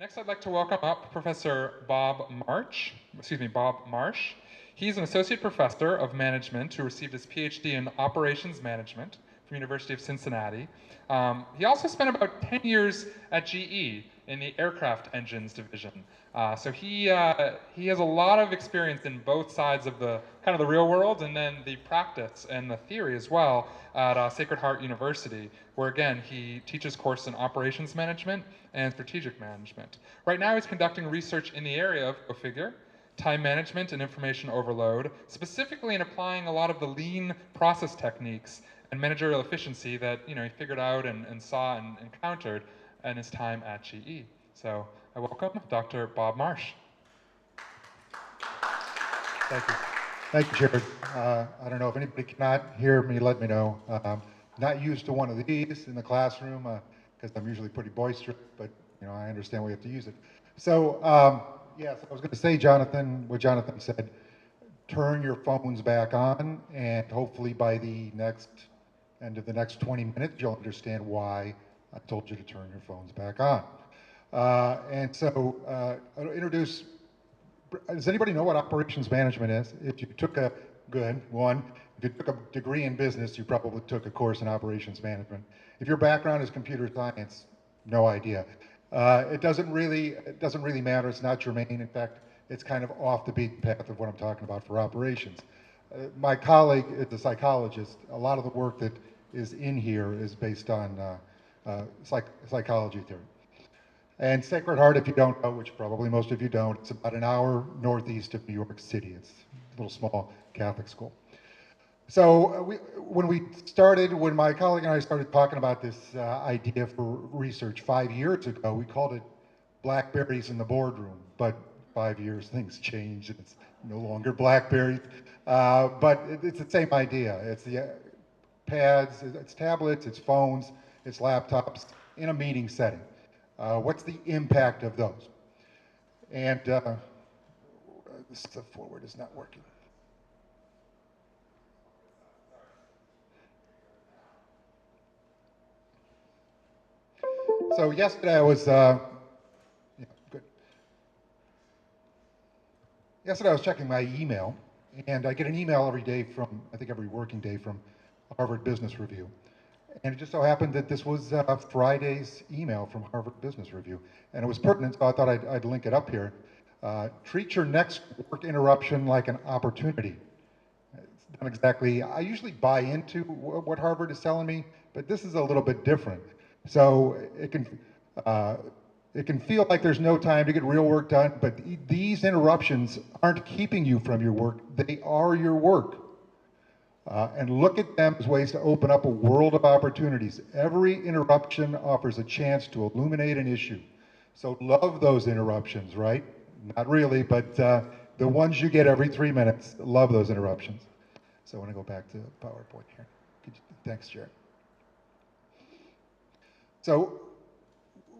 Next, I'd like to welcome up Professor Bob Marsh. He's an associate professor of management who received his PhD in operations management from University of Cincinnati. He also spent about 10 years at GE in the aircraft engines division. So he has a lot of experience in both sides of the kind of the real world and then the practice and the theory as well at Sacred Heart University, where again he teaches courses in operations management and strategic management. Right now he's conducting research in the area of, go figure, time management and information overload, specifically in applying a lot of the lean process techniques and managerial efficiency that he figured out and saw and encountered in his time at GE. So I welcome Dr. Bob Marsh. Thank you. Thank you, Jared. I don't know if anybody cannot hear me, let me know. Not used to one of these in the classroom because I'm usually pretty boisterous, but I understand we have to use it. So yes, I was going to say, what Jonathan said, turn your phones back on, and hopefully by the end of the next 20 minutes, you'll understand why I told you to turn your phones back on. And so I'll introduce. Does anybody know what operations management is? If you took a degree in business, you probably took a course in operations management. If your background is computer science, no idea. It doesn't really matter. It's not germane. In fact, it's kind of off the beaten path of what I'm talking about for operations. My colleague is a psychologist. A lot of the work that is in here is based on psychology theory. And Sacred Heart, if you don't know, which probably most of you don't, it's about an hour northeast of New York City. It's a little small Catholic school. So when my colleague and I started talking about this idea for research 5 years ago, we called it Blackberries in the Boardroom. But 5 years, things changed, and it's no longer Blackberries. But it's the same idea. It's the pads, it's tablets, it's phones, it's laptops in a meeting setting. What's the impact of those? And the forward is not working. So yesterday I was good. Yesterday I was checking my email, and I get an email every day every working day from Harvard Business Review. And it just so happened that this was Friday's email from Harvard Business Review. And it was pertinent, so I thought I'd link it up here. Treat your next work interruption like an opportunity. It's not exactly, I usually buy into what Harvard is telling me, but this is a little bit different. So it can feel like there's no time to get real work done, but these interruptions aren't keeping you from your work. They are your work. And look at them as ways to open up a world of opportunities. Every interruption offers a chance to illuminate an issue. So love those interruptions, right? Not really, but the ones you get every 3 minutes, love those interruptions. So I want to go back to PowerPoint here. Thanks, Jared. So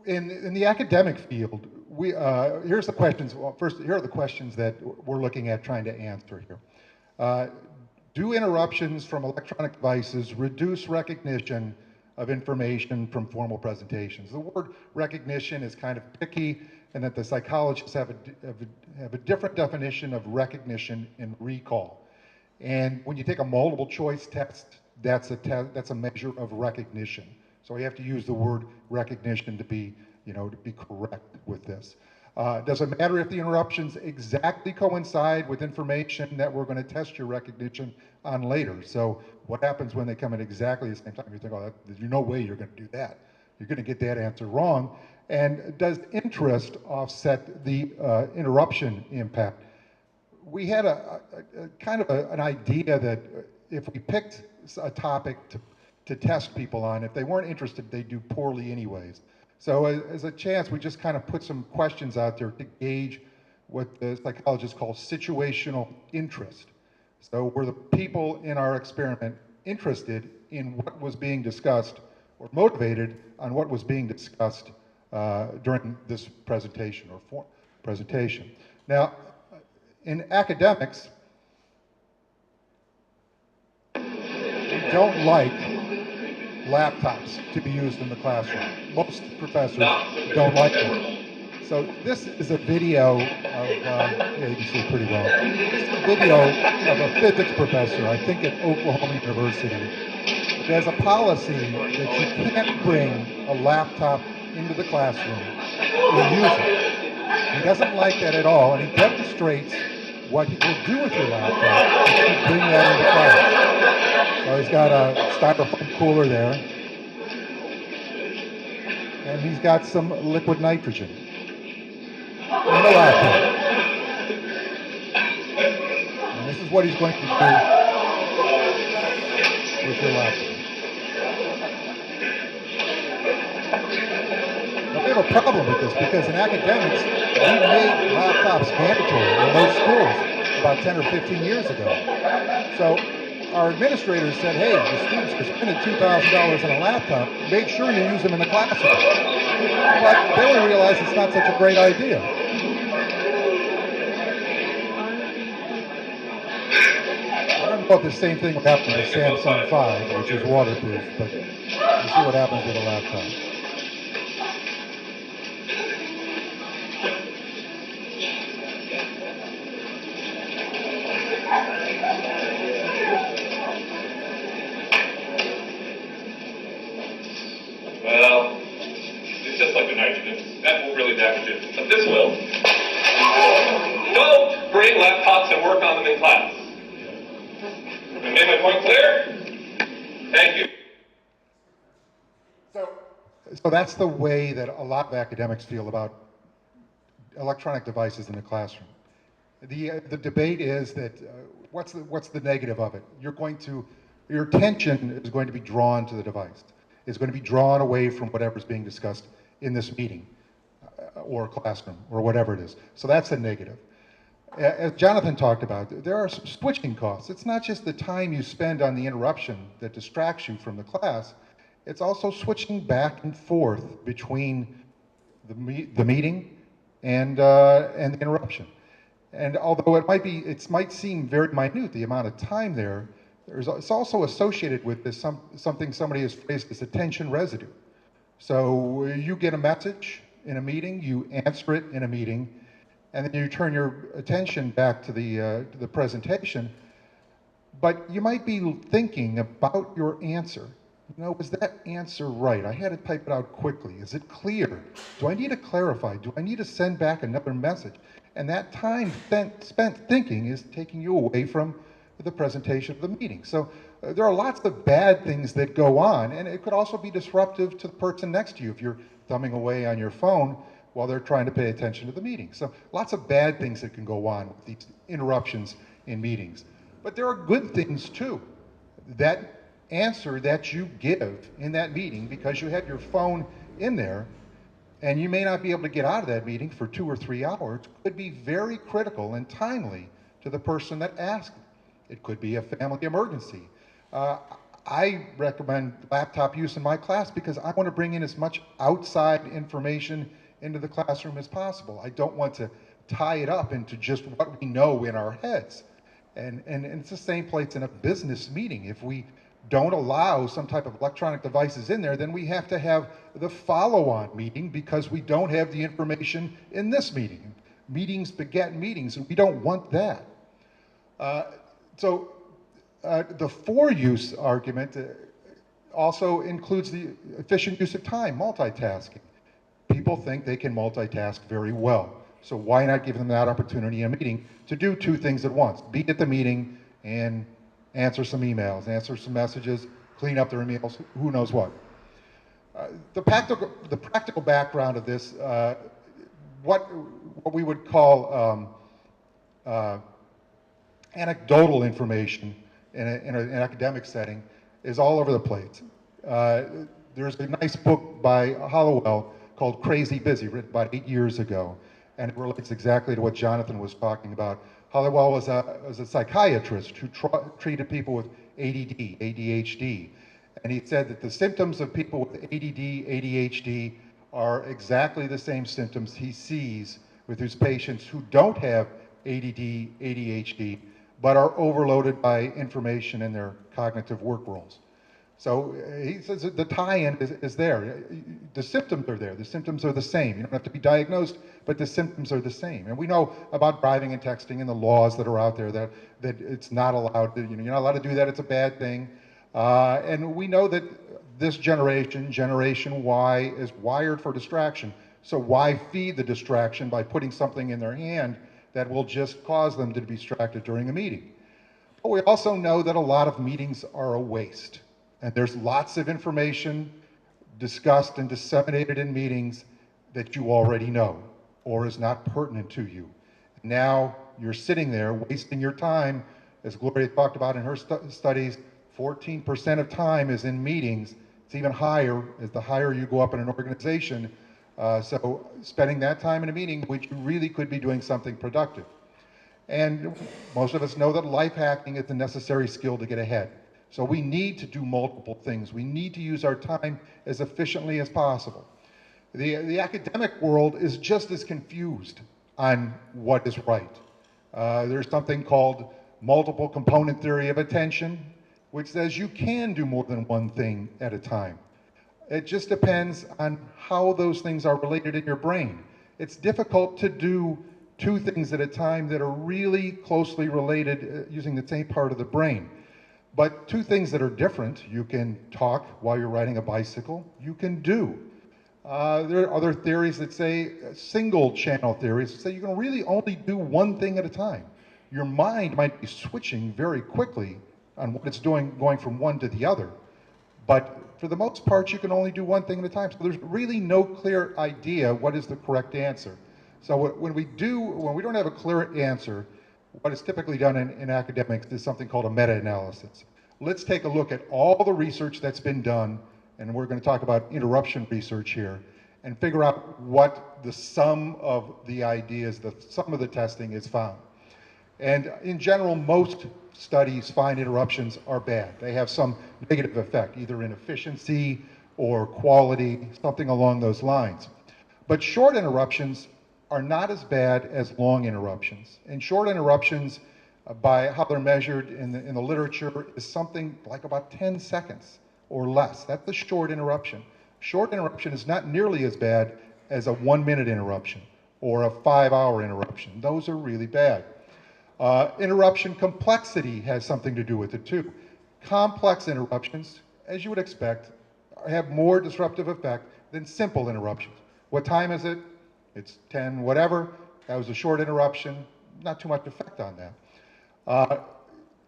in the academic field, here's the questions. Well, first, here are the questions that we're looking at trying to answer here. Do interruptions from electronic devices reduce recognition of information from formal presentations? The word recognition is kind of picky, and that the psychologists have a different definition of recognition and recall. And when you take a multiple choice test, that's a measure of recognition. So we have to use the word recognition to be correct with this. Does it matter if the interruptions exactly coincide with information that we're going to test your recognition on later? So what happens when they come at exactly the same time? You think, oh, there's no way you're going to do that. You're going to get that answer wrong. And does interest offset the interruption impact? We had a kind of an idea that if we picked a topic to test people on, if they weren't interested, they'd do poorly anyways. So as a chance, we just kind of put some questions out there to gauge what the psychologists call situational interest. So were the people in our experiment interested in what was being discussed or motivated on what was being discussed during this presentation or presentation? Now, in academics, we don't like laptops to be used in the classroom. Most professors don't like them. So this is a video of, yeah, you can see it pretty well. This is a video of a physics professor, I think at Oklahoma University, that has a policy that you can't bring a laptop into the classroom and use it. He doesn't like that at all, and he demonstrates what he will do with your laptop if you bring that into class. So he's got a styrofoam cooler there, and he's got some liquid nitrogen in the laptop. And this is what he's going to do with your laptop. Now, we have a problem with this because in academics, we made laptops mandatory in most schools about 10 or 15 years ago. So our administrators said, hey, the students are spending $2,000 on a laptop, make sure you use them in the classroom. But then we realized it's not such a great idea. I don't know if the same thing would happen with Samsung 5, which is waterproof, but you see what happens with a laptop. Well, it's just like the nitrogen. That won't really damage it, but this will. Don't bring laptops and work on them in class. I made my point clear? Thank you. So that's the way that a lot of academics feel about electronic devices in the classroom. The debate is that what's the negative of it? Your attention is going to be drawn to the device. It's going to be drawn away from whatever's being discussed in this meeting or classroom or whatever it is. So that's the negative. As Jonathan talked about, there are some switching costs. It's not just the time you spend on the interruption that distracts you from the class. It's also switching back and forth between the meeting and the interruption. And although it might seem very minute, the amount of time there, it's also associated with this something somebody has phrased as attention residue. So you get a message in a meeting, you answer it in a meeting, and then you turn your attention back to the presentation. But you might be thinking about your answer. You know, was that answer right? I had to type it out quickly. Is it clear? Do I need to clarify? Do I need to send back another message? And that time spent thinking is taking you away from the presentation of the meeting. So there are lots of bad things that go on, and it could also be disruptive to the person next to you if you're thumbing away on your phone while they're trying to pay attention to the meeting. So lots of bad things that can go on with these interruptions in meetings. But there are good things too. That answer that you give in that meeting, because you have your phone in there, and you may not be able to get out of that meeting for 2 or 3 hours, could be very critical and timely to the person that asked. It could be a family emergency. I recommend laptop use in my class because I want to bring in as much outside information into the classroom as possible. I don't want to tie it up into just what we know in our heads. And it's the same place in a business meeting. If we don't allow some type of electronic devices in there, then we have to have the follow-on meeting because we don't have the information in this meeting. Meetings beget meetings, and we don't want that. The for-use argument also includes the efficient use of time, multitasking. People think they can multitask very well. So why not give them that opportunity in a meeting to do 2 things at once? Be at the meeting and answer some emails, answer some messages, clean up their emails, who knows what. The practical background of this, what we would call anecdotal information in an academic setting is all over the place. There's a nice book by Hollowell called Crazy Busy, written about 8 years ago, and it relates exactly to what Jonathan was talking about. Hollowell was a psychiatrist who treated people with ADD, ADHD, and he said that the symptoms of people with ADD, ADHD are exactly the same symptoms he sees with his patients who don't have ADD, ADHD, but are overloaded by information in their cognitive work roles. So he says that the tie-in is there. The symptoms are there. The symptoms are the same. You don't have to be diagnosed, but the symptoms are the same. And we know about driving and texting and the laws that are out there that it's not allowed. You're not allowed to do that. It's a bad thing. And we know that this generation, Generation Y, is wired for distraction. So why feed the distraction by putting something in their hand that will just cause them to be distracted during a meeting? But we also know that a lot of meetings are a waste. And there's lots of information discussed and disseminated in meetings that you already know or is not pertinent to you. Now you're sitting there wasting your time. As Gloria talked about in her studies, 14% of time is in meetings. It's even higher as the higher you go up in an organization. So spending that time in a meeting, which you really could be doing something productive. And most of us know that life hacking is the necessary skill to get ahead. So we need to do multiple things. We need to use our time as efficiently as possible. The academic world is just as confused on what is right. There's something called multiple component theory of attention, which says you can do more than one thing at a time. It just depends on how those things are related in your brain. It's difficult to do two things at a time that are really closely related using the same part of the brain. But two things that are different, you can talk while you're riding a bicycle, you can do. There are other theories that say, single channel theories, that say you can really only do one thing at a time. Your mind might be switching very quickly on what it's doing, going from one to the other. But for the most part, you can only do one thing at a time. So there's really no clear idea what is the correct answer. So when we don't have a clear answer, what is typically done in academics is something called a meta-analysis. Let's take a look at all the research that's been done, and we're going to talk about interruption research here, and figure out what the sum of the ideas, the sum of the testing is found. And in general, most studies find interruptions are bad. They have some negative effect, either in efficiency or quality, something along those lines. But short interruptions are not as bad as long interruptions. And short interruptions, by how they're measured in the literature, is something like about 10 seconds or less. That's the short interruption. Short interruption is not nearly as bad as a 1-minute interruption or a 5-hour interruption. Those are really bad. Interruption complexity has something to do with it too. Complex interruptions, as you would expect, have more disruptive effect than simple interruptions. What time is it? It's 10 whatever. That was a short interruption. Not too much effect on that.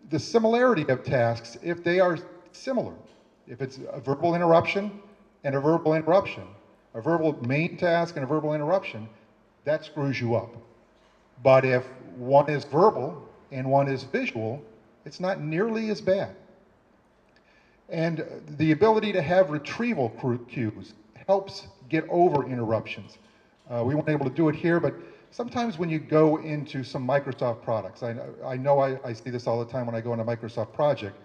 The similarity of tasks, if they are similar, if it's a verbal interruption and a verbal interruption, a verbal main task and a verbal interruption, that screws you up. But if one is verbal and one is visual, it's not nearly as bad. And the ability to have retrieval cues helps get over interruptions. We weren't able to do it here, but sometimes when you go into some Microsoft products, I know I see this all the time when I go into a Microsoft project,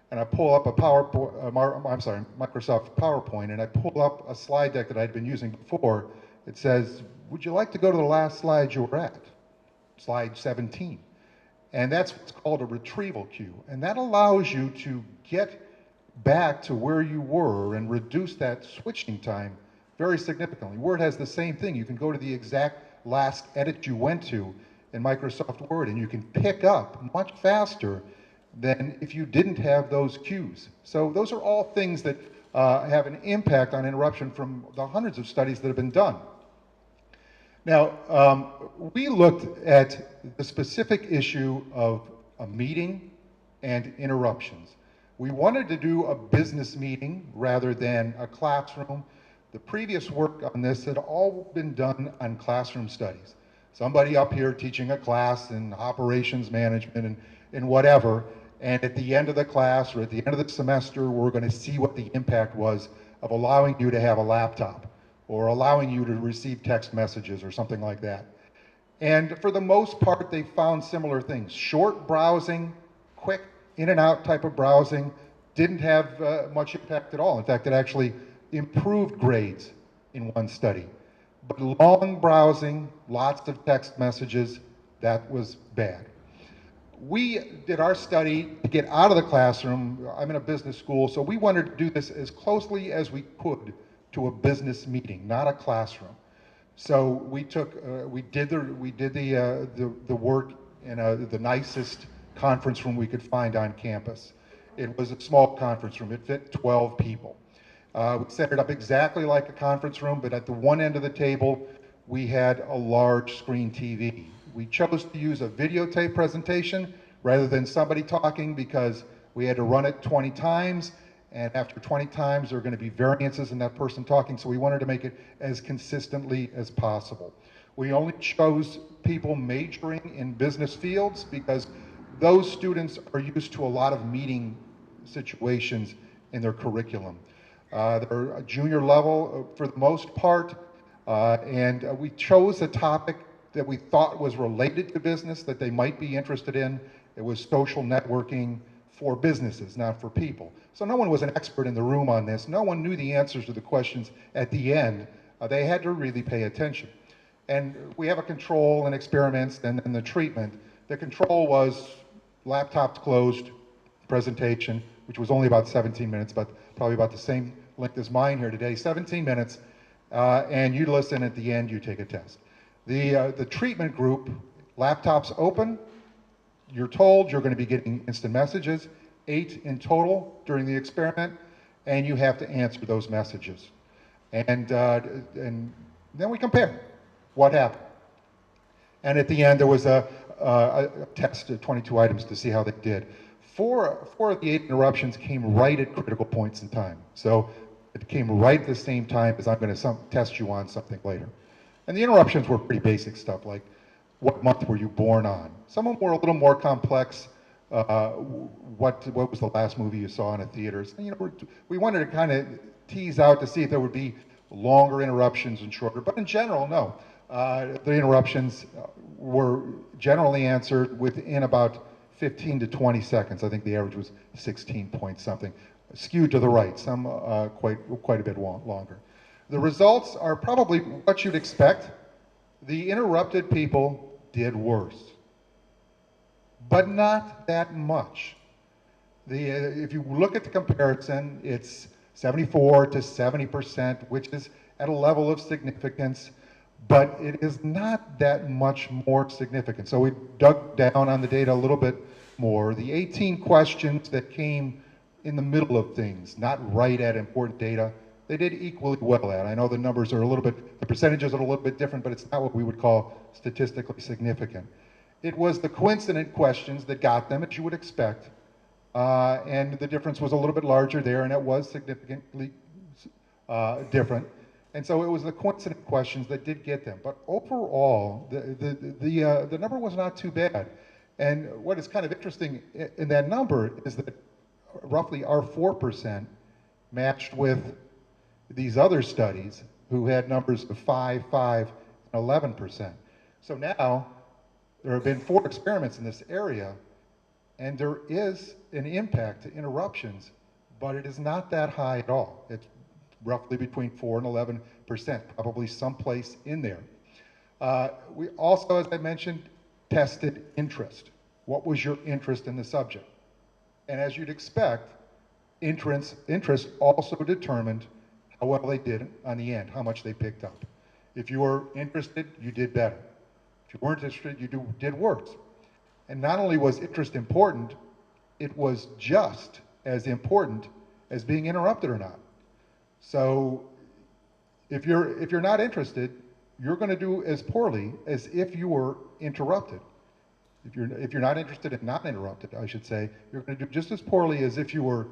and I pull up a Microsoft PowerPoint, and I pull up a slide deck that I'd been using before. It says, would you like to go to the last slide you were at? Slide 17. And that's what's called a retrieval cue. And that allows you to get back to where you were and reduce that switching time very significantly. Word has the same thing. You can go to the exact last edit you went to in Microsoft Word, and you can pick up much faster than if you didn't have those cues. So those are all things that have an impact on interruption from the hundreds of studies that have been done. Now, we looked at the specific issue of a meeting and interruptions. We wanted to do a business meeting rather than a classroom. The previous work on this had all been done on classroom studies. Somebody up here teaching a class in operations management and whatever, and at the end of the class or at the end of the semester, we're going to see what the impact was of allowing you to have a laptop or allowing you to receive text messages or something like that. And for the most part, they found similar things. Short browsing, quick in and out type of browsing didn't have much impact at all. In fact, it actually improved grades in one study. But long browsing, lots of text messages, that was bad. We did our study to get out of the classroom. I'm in a business school, so we wanted to do this as closely as we could to a business meeting, not a classroom. So we took, we did the work in the nicest conference room we could find on campus. It was a small conference room. It fit 12 people. We set it up exactly like a conference room, but at the one end of the table, we had a large screen TV. We chose to use a videotape presentation rather than somebody talking because we had to run it 20 times, and after 20 times, there are going to be variances in that person talking, so we wanted to make it as consistently as possible. We only chose people majoring in business fields because those students are used to a lot of meeting situations in their curriculum. They're a junior level for the most part, and we chose a topic that we thought was related to business that they might be interested in. It was social networking for businesses, not for people. So no one was an expert in the room on this. No one knew the answers to the questions at the end. They had to really pay attention. And we have a control and experiments and the treatment. The control was laptops closed, presentation, which was only about 17 minutes, but probably about the same length as mine here today, 17 minutes, and you listen at the end, you take a test. The treatment group, laptops open, you're told you're going to be getting instant messages, 8 in total during the experiment, and you have to answer those messages. And then we compare what happened. And at the end, there was a test of 22 items to see how they did. Four of the 8 interruptions came right at critical points in time. So it came right at the same time as I'm going to test you on something later. And the interruptions were pretty basic stuff, like what month were you born on? Some of them were a little more complex. What was the last movie you saw in a theater? So, you know, we wanted to kind of tease out to see if there would be longer interruptions and shorter. But in general, no. The interruptions were generally answered within about 15 to 20 seconds. I think the average was 16 point something. Skewed to the right, some quite a bit longer. The results are probably what you'd expect. The interrupted people did worse, but not that much. If you look at the comparison, it's 74 to 70%, which is at a level of significance, but it is not that much more significant. So we dug down on the data a little bit more. The 18 questions that came in the middle of things, not right at important data, they did equally well at. I know the numbers are a little bit, the percentages are a little bit different, but it's not what we would call statistically significant. It was the coincident questions that got them, as you would expect, and the difference was a little bit larger there, and it was significantly different. And so it was the coincident questions that did get them. But overall, the number was not too bad. And what is kind of interesting in that number is that roughly our 4% matched with these other studies who had numbers of 5, 5, and 11%. So now there have been 4 experiments in this area, and there is an impact to interruptions, but it is not that high at all. It's roughly between 4 and 11%, probably someplace in there. We also, as I mentioned, tested interest. What was your interest in the subject? And as you'd expect, interest also determined how well they did on the end, how much they picked up. If you were interested, you did better. If you weren't interested, you did worse. And not only was interest important, it was just as important as being interrupted or not. So if you're not interested, you're going to do as poorly as if you were interrupted. If you're not interested and not interrupted, I should say, you're going to do just as poorly as if you were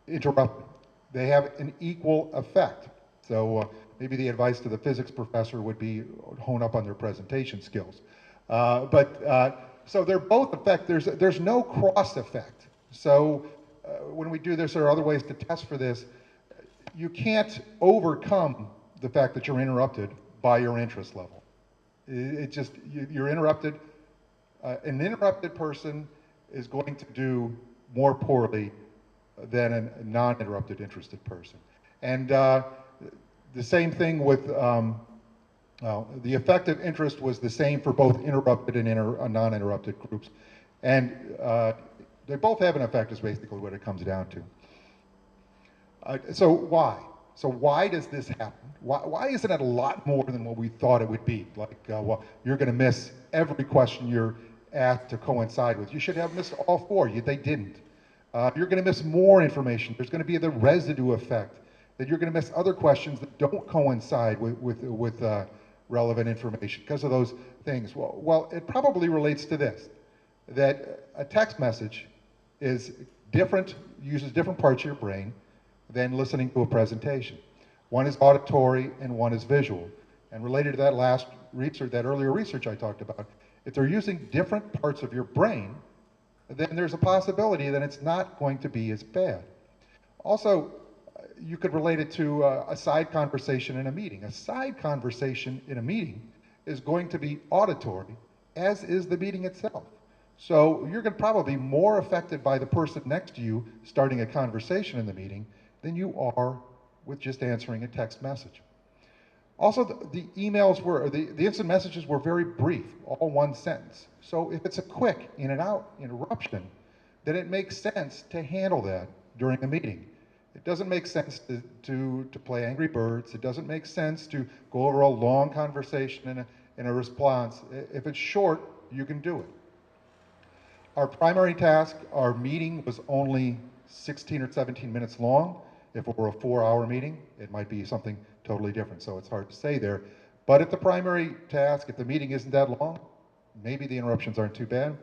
interrupted. They have an equal effect. So maybe the advice to the physics professor would be hone up on their presentation skills. So they're both effect. There's no cross effect. So when we do this, there are other ways to test for this. You can't overcome the fact that you're interrupted by your interest level. You're interrupted. An interrupted person is going to do more poorly than a non-interrupted interested person. And the same thing with The effective interest was the same for both interrupted and non-interrupted groups. And they both have an effect is basically what it comes down to. So why? So why does this happen? Why isn't it a lot more than what we thought it would be? Like, well, you're going to miss every question you're asked to coincide with. You should have missed all four. They didn't. You're going to miss more information. There's going to be the residue effect, that you're going to miss other questions that don't coincide with relevant information because of those things. Well, it probably relates to this, that a text message is different, uses different parts of your brain than listening to a presentation. One is auditory and one is visual. And related to that last research, that earlier research I talked about, if they're using different parts of your brain, then there's a possibility that it's not going to be as bad. Also, you could relate it to a side conversation in a meeting. A side conversation in a meeting is going to be auditory, as is the meeting itself. So you're going to probably be more affected by the person next to you starting a conversation in the meeting than you are with just answering a text message. Also, the emails were, the instant messages were very brief, all one sentence. So if it's a quick in and out interruption, then it makes sense to handle that during a meeting. It doesn't make sense to play Angry Birds. It doesn't make sense to go over a long conversation in a response. If it's short, you can do it. Our primary task, our meeting was only 16 or 17 minutes long. If it were a 4-hour meeting, it might be something totally different, so it's hard to say there. But if the primary task, if the meeting isn't that long, maybe the interruptions aren't too bad.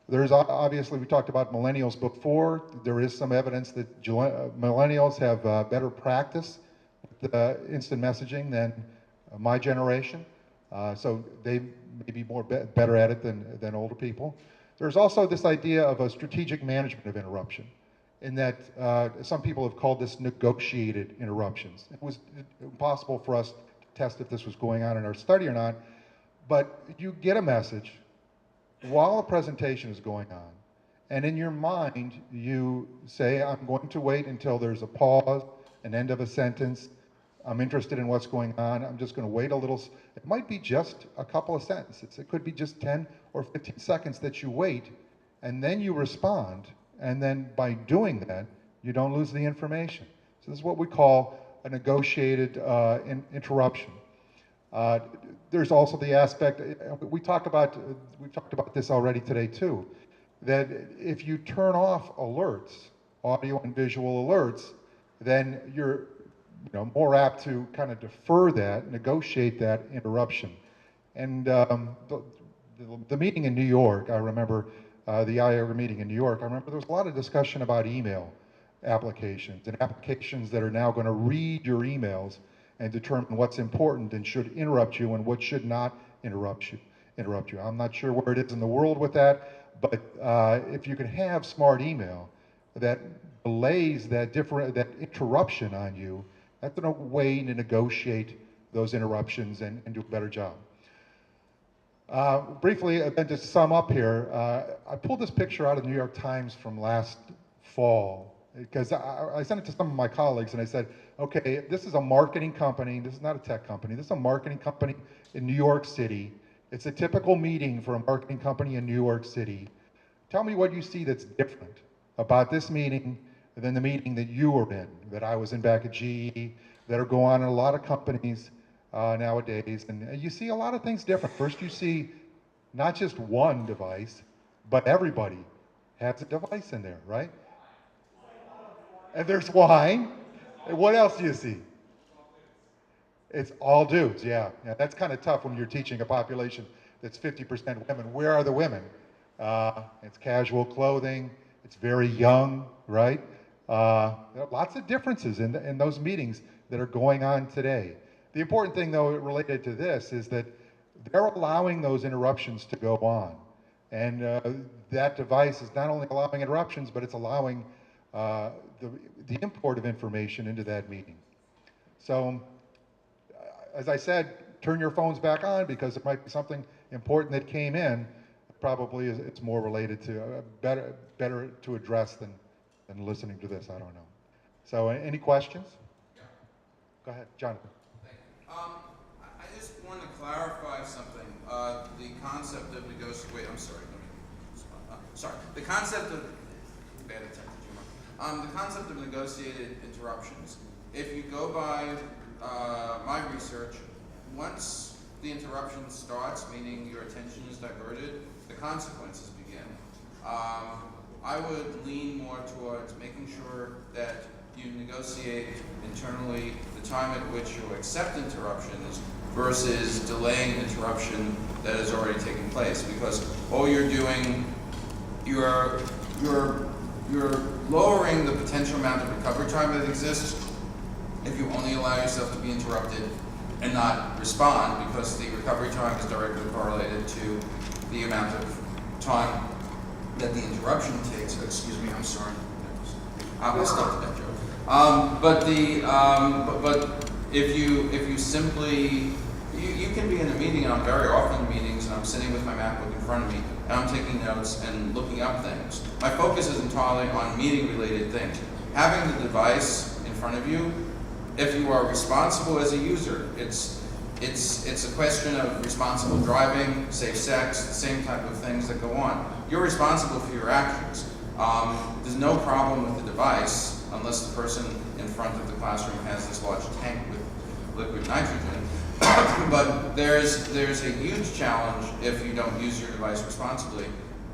There's obviously, we talked about millennials before. There is some evidence that millennials have better practice with instant messaging than my generation. So they may be better at it than older people. There's also this idea of a strategic management of interruption, in that some people have called this negotiated interruptions. It was impossible for us to test if this was going on in our study or not, but you get a message while a presentation is going on, and in your mind you say, I'm going to wait until there's a pause, an end of a sentence, I'm interested in what's going on, I'm just going to wait a little. It might be just a couple of sentences, it could be just 10 or 15 seconds that you wait, and then you respond, and then by doing that, you don't lose the information. So this is what we call a negotiated interruption. There's also the aspect, we talked about this already today too, that if you turn off alerts, audio and visual alerts, then you're more apt to kind of defer that, negotiate that interruption. And the meeting in New York, I remember the IORG meeting in New York, I remember there was a lot of discussion about email applications and applications that are now going to read your emails and determine what's important and should interrupt you and what should not interrupt you. I'm not sure where it is in the world with that, but if you can have smart email that delays that interruption on you, that's a way to negotiate those interruptions and do a better job. Briefly, then to sum up here, I pulled this picture out of the New York Times from last fall, because I sent it to some of my colleagues and I said, okay, this is a marketing company, this is not a tech company, this is a marketing company in New York City. It's a typical meeting for a marketing company in New York City. Tell me what you see that's different about this meeting than the meeting that you were in, that I was in back at GE, that are going on in a lot of companies nowadays. And you see a lot of things different. First, you see not just one device, but everybody has a device in there, right? And there's wine. And what else do you see? It's all dudes, yeah. That's kind of tough when you're teaching a population that's 50% women. Where are the women? It's casual clothing. It's very young, right? There are lots of differences in those meetings that are going on today. The important thing, though, related to this is that they're allowing those interruptions to go on. And that device is not only allowing interruptions, but it's allowing the import of information into that meeting. So, as I said, turn your phones back on because there might be something important that came in. Probably it's more related to better to address than listening to this. I don't know. So, any questions? Yeah. Go ahead, Jonathan. Thank you. I just want to clarify something. The concept of wait, I'm sorry. Sorry. The concept of bad attempt at humor. The concept of negotiated interruptions. If you go by my research, once the interruption starts, meaning your attention is diverted, the consequences begin. I would lean more towards making sure that you negotiate internally the time at which you accept interruptions versus delaying interruption that has already taken place. Because all you're doing, you're lowering the potential amount of recovery time that exists if you only allow yourself to be interrupted and not respond, because the recovery time is directly correlated to the amount of time that the interruption takes. Excuse me, I'm sorry. I stopped that joke. But if you simply, you can be in a meeting, and I'm very often in meetings, and I'm sitting with my MacBook in front of me, and I'm taking notes and looking up things. My focus is entirely on meeting-related things. Having the device in front of you, if you are responsible as a user, it's a question of responsible driving, safe sex, the same type of things that go on. You're responsible for your actions. There's no problem with the device unless the person in front of the classroom has this large tank with liquid nitrogen. But there's a huge challenge if you don't use your device responsibly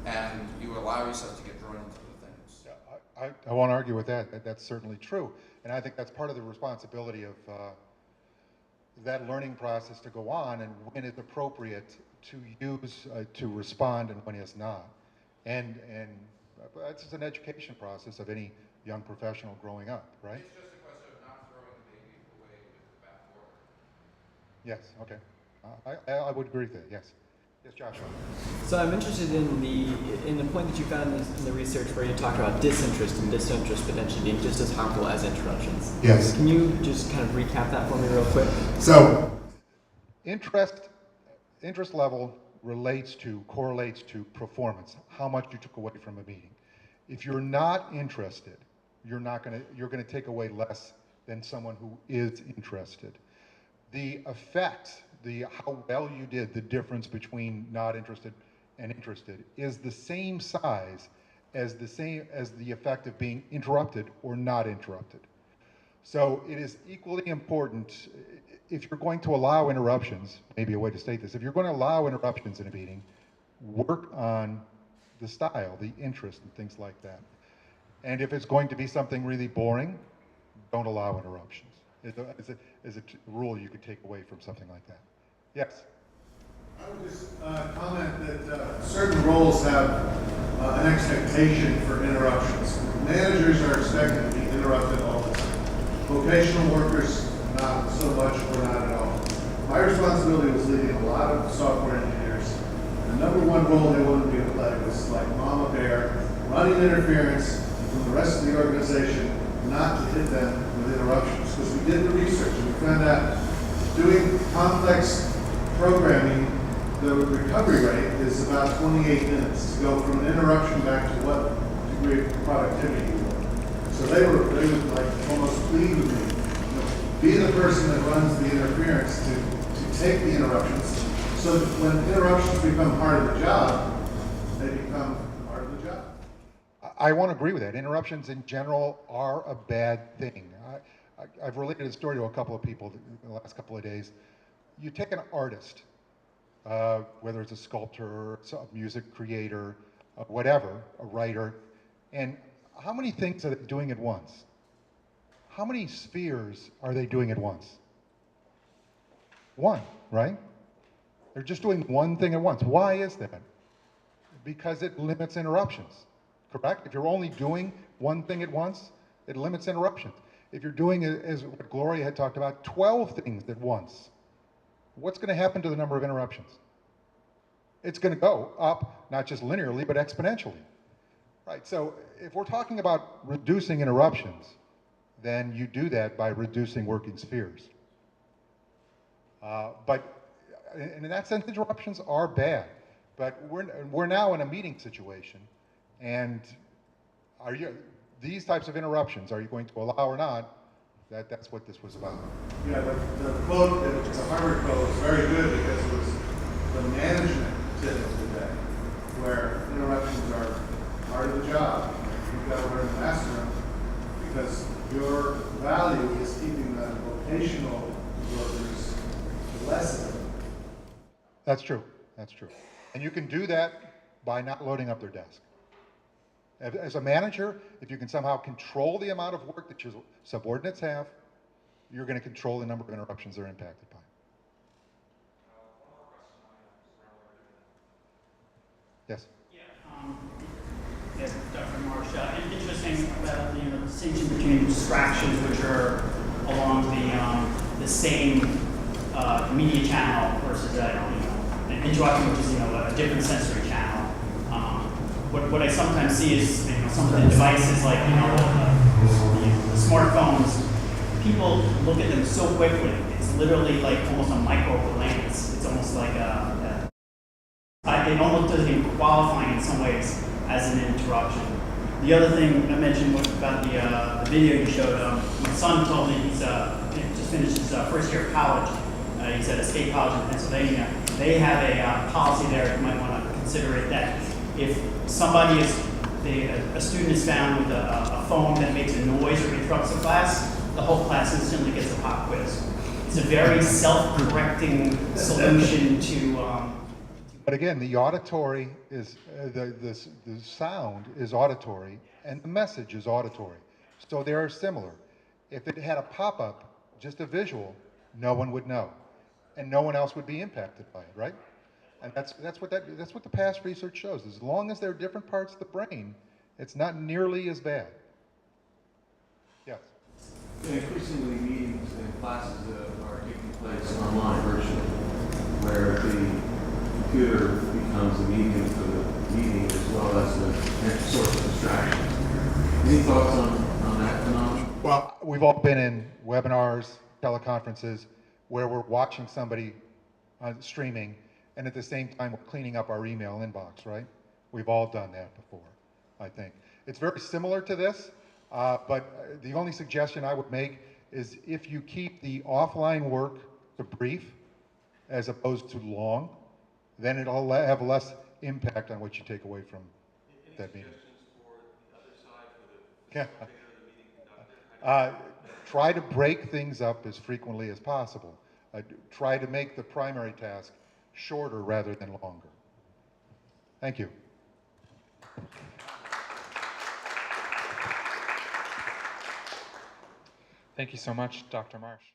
and you allow yourself to get drawn into the things. Yeah, I won't argue with that. That's certainly true. And I think that's part of the responsibility of that learning process to go on, and when it's appropriate to use, to respond, and when it's not. And it's just an education process of any young professional growing up, right? It's just a question of not throwing the baby away with the bathwater. Yes, okay. I would agree with that, yes. Yes, Joshua. So I'm interested in the point that you found in the research where you talked about disinterest and disinterest potentially being just as harmful as interruptions. Yes. Can you just kind of recap that for me real quick? So, interest level correlates to performance, how much you took away from a meeting. If you're not interested, you're gonna take away less than someone who is interested. The effect, how well you did, the difference between not interested and interested is the same size as the effect of being interrupted or not interrupted. So it is equally important, if you're going to allow interruptions, maybe a way to state this, if you're going to allow interruptions in a meeting, work on the style, the interest, and things like that. And if it's going to be something really boring, don't allow interruptions. Is a rule you could take away from something like that. Yes? I would just comment that certain roles have an expectation for interruptions. Managers are expected to be interrupted all the time. Vocational workers, not so much or not at all. My responsibility was leading a lot of software engineers. The number one role they wanted me to play was like mama bear, running interference from the rest of the organization, not to hit them with interruptions. Because we did the research and we found out doing complex programming, the recovery rate is about 28 minutes to go from an interruption back to what degree of productivity you want. So they would like almost plead with me, be the person that runs the interference to take the interruptions, so that when interruptions become part of the job, they become part of the job. I won't agree with that. Interruptions in general are a bad thing. I've related a story to a couple of people in the last couple of days. You take an artist, whether it's a sculptor, a music creator, whatever, a writer, and how many things are they doing at once? How many spheres are they doing at once? One, right? They're just doing one thing at once. Why is that? Because it limits interruptions, correct? If you're only doing one thing at once, it limits interruptions. If you're doing, as what Gloria had talked about, 12 things at once, what's going to happen to the number of interruptions? It's going to go up, not just linearly, but exponentially. Right, so if we're talking about reducing interruptions, then you do that by reducing working spheres. But in that sense, interruptions are bad. But we're now in a meeting situation, and these types of interruptions, are you going to allow or not? That's what this was about. Yeah, the quote, it's a Harvard quote, was very good because it was the management tip of the day, where interruptions are part of the job. You've got to learn to master them because your value is keeping the vocational workers less of them. That's true. That's true. And you can do that by not loading up their desk. As a manager, if you can somehow control the amount of work that your subordinates have, you're going to control the number of interruptions they're impacted by. Yes. Yeah, Dr. Marsh, interesting about the distinction between distractions, which are along the same media channel, versus an interruption, which is a different sensory channel. What I sometimes see is some of the devices, like the smartphones. People look at them so quickly; it's literally like almost a micro glance. It's almost like it almost doesn't even qualify in some ways as an interruption. The other thing I mentioned was about the video you showed. My son told me he's just finished his first year of college. He's at a state college in Pennsylvania. They have a policy there. You might want to consider it, that if somebody a student is found with a phone that makes a noise or interrupts the class, the whole class instantly gets a pop quiz. It's a very self-correcting solution to. But again, the auditory is, the sound is auditory and the message is auditory. So they are similar. If it had a pop-up, just a visual, no one would know. And no one else would be impacted by it, right? And that's what the past research shows. As long as there are different parts of the brain, it's not nearly as bad. Yes? Yeah, increasingly, meetings and classes are taking place online, virtually, where the computer becomes the medium for the meeting as well as the source of distraction. Any thoughts on that phenomenon? Well, we've all been in webinars, teleconferences, where we're watching somebody streaming, and at the same time, we're cleaning up our email inbox, right? We've all done that before, I think. It's very similar to this, but the only suggestion I would make is if you keep the offline work to brief as opposed to long, then it'll have less impact on what you take away from that meeting. For the other side, for the facilitator of the meeting conductor? Try to break things up as frequently as possible. Try to make the primary task shorter rather than longer. Thank you. Thank you so much, Dr. Marsh.